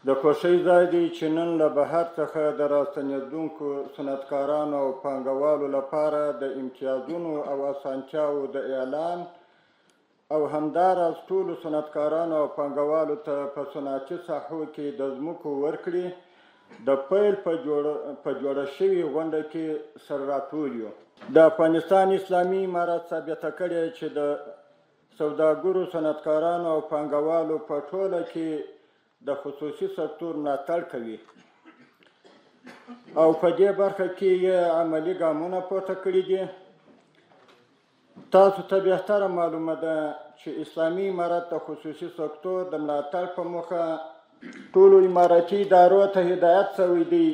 د خوښۍ ځای دی چې نن له بهر څخه د راستنېدونکو صنعتکارانو او پانګوالو لپاره د امتیازونو او اسانتیاوو د اعلان او همداراز ټولو صنعتکارانو او پانګوالو ته په صنعتي ساحو کې د ځمکو ورکړې د پیل په جوړه شوې غونډه کې سره راټول یو. د افغانستان اسلامي امارت ثابته کړې چې د سوداګرو، صنعتکارانو او پانګوالو په ټوله کې د خصوصي سکتور ملاتړ کوي او په دې برخه کې یې عملي ګامونه پورته کړي دي. تاسو ته بهتره معلومه ده چې اسلامي امارت د خصوصي سکتور د ملاتړ په موخه ټولو امارتي ادارو ته هدایت شوی دی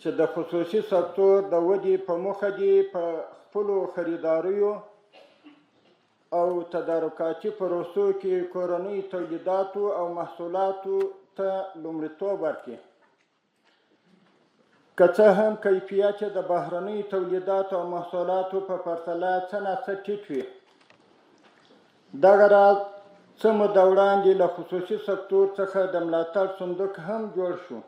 چې د خصوصي سکتور د ودې په موخه دي په خپلو خریداریو او تدارکاتي پروسو کې کورنۍ تولیداتو او محصولاتو ته لومړیتوب ورکړي. که څه هم کیفیت د بهرنۍ تولیداتو او محصولاتو په پرتله څه ناڅه ټیټ وي. دغه راز څه موده وړاندې له خصوصي سکتور څخه د ملاتړ صندوق هم جوړ شو.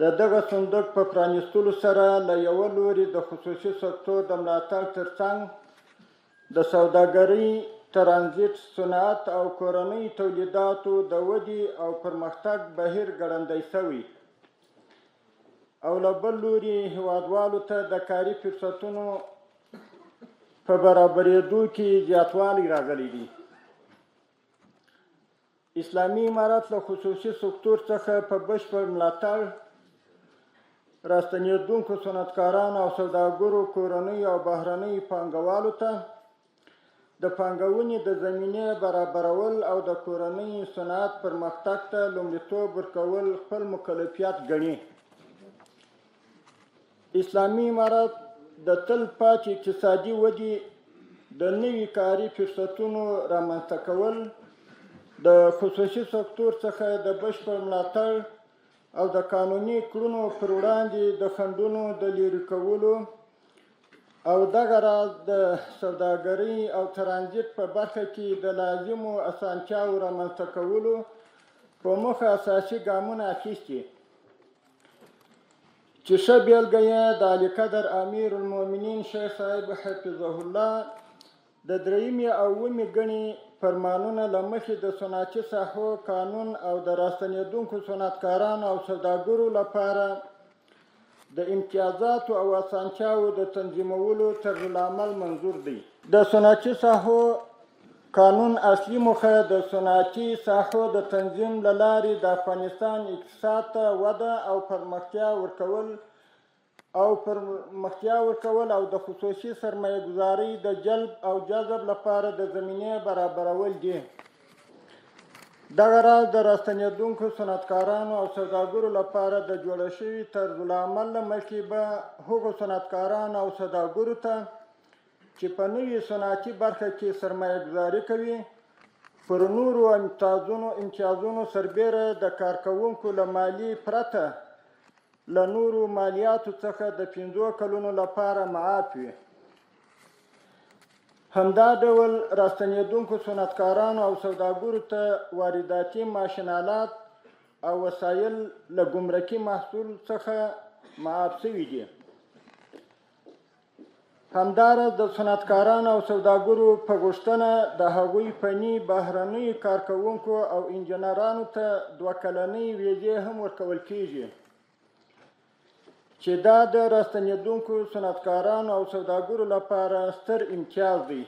د دغه صندوق په پرانیستلو سره له یوه لوري د خصوصي سکتور د ملاتړ ترڅنګ د سوداګرۍ، ترانزیت، صنعت او کورنۍ تولیداتو د ودې او پرمختګ بهیر ګړندی شوی او له بل لوري هیوادوالو ته د کاري فرصتونو په برابرېدو کې زیاتوالی راغلی دی. اسلامي امارت له خصوصي سکتور څخه په بشپړ ملاتړ راستنېدونکو صنعتکارانو او سوداګرو، کورنۍ او بهرنۍ پانګوالو ته د پانګونې د زمینې برابرول او د کورنۍ صنعت پرمختګ ته لومړیتوب ورکول خپل مکلفیت ګڼي. اسلامي امارت د تل پاتې اقتصادي ودې د نوي کاري فرصتونو رامنځته کول، د خصوصي سکتور څخه د بشپړ ملاتړ او د قانوني کړنو پر وړاندې د خنډونو د لرې کولو او دغه راز د سوداګرۍ او ترانزیت په برخه کې د لازمو اسانتیاوو رامنځته کولو په موخه اساسي ګامونه اخیستي چې ښه بېلګه یې د اعلی قدر امیر المؤمنین شیخ صاحب حفظه الله د 3 او 9 ګڼې فرمانونه له مخې د صنعتي ساحو قانون او د راستنېدونکو صنعتکارانو او سوداګرو لپاره د امتیازاتو او اسانتیاوو د تنظیمولو طرزالعمل منظور دی. د صنعتي ساحو قانون اصلي موخه د صنعتي ساحو د تنظیم له لارې د افغانستان اقتصاد ته وده او پرمختیا ورکول او د خصوصي سرمایه ګذارۍ د جلب او جذب لپاره د زمینې برابرول دي. دغه راز د راستنېدونکو صنعتکارانو او سوداګرو لپاره د جوړه شوي طرزالعمل له مخې به هغو صنعتکارانو او سوداګرو ته چې په نوي صنعتي برخه کې سرمایه ګذاري کوي پر نورو امتیازونو سربیره د کارکوونکو له مالیې پرته له نورو مالیاتو څخه د 5 کلونو لپاره معاف وي. همدا ډول راستنېدونکو صنعتکارانو او سوداګرو ته وارداتي ماشین آلات او وسایل له ګمرکي محصول څخه معاف شوي دي. همداراز د صنعتکارانو او سوداګرو په غوښتنه د هغوی فني بهرنیو کارکوونکو او انجنیرانو ته 2 کلنۍ ویزې هم ورکول کیږي چې دا د راستنېدونکو صنعتکارانو او سوداګرو لپاره ستر امتیاز دی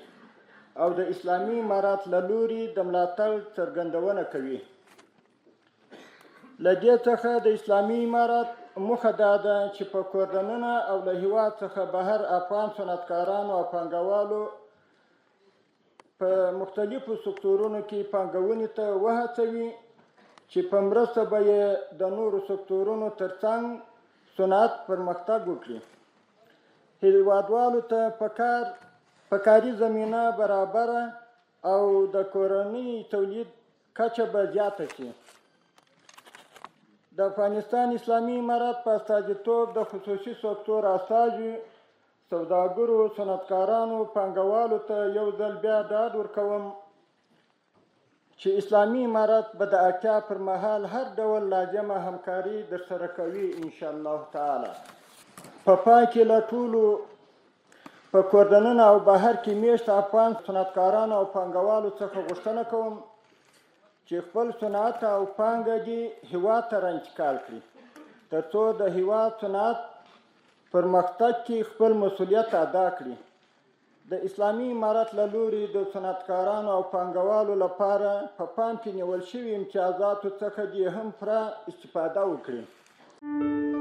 او د اسلامي امارت له لوري د ملاتړ څرګندونه کوي. له دې څخه د اسلامي امارت موخه دا ده چې په کور دننه او له هېواد څخه بهر افغان صنعتکارانو او پانګوالو په مختلفو سکتورونو کې پانګونې ته وهڅوي چې په مرسته به یې د نورو سکتورونو ترڅنګ صنعت پرمختګ وکړي. هیوادوالو ته په کاري زمینه برابره او د کورنۍ تولید کچه به زیاته شي. د افغانستان اسلامي امارت په استازیتوب د خصوصي سکتور استازو، سوداګرو، صنعتکارانو، پانګوالو ته یو ځل بیا ډاډ ورکوم چې اسلامي امارت به د اړتیا پر مهال هر ډول لازمه همکاري درسره کوي انشاءالله تعالی. په پای کې له ټولو په کورنۍ او بهر کې میشت افغان صنعتکارانو او پانګوالو څخه غوښتنه کوم چې خپل صنعت او پانګه دې هېواد ته رانتقال کړي تر څو د هېواد صنعت پرمختګ کې خپل مسؤلیت ادا کړي. د اسلامي امارت له لوري د صنعتکارانو او پانګوالو لپاره په پام کې نیول شوي امتیازاتو څخه دې هم پوره استفاده وکړي.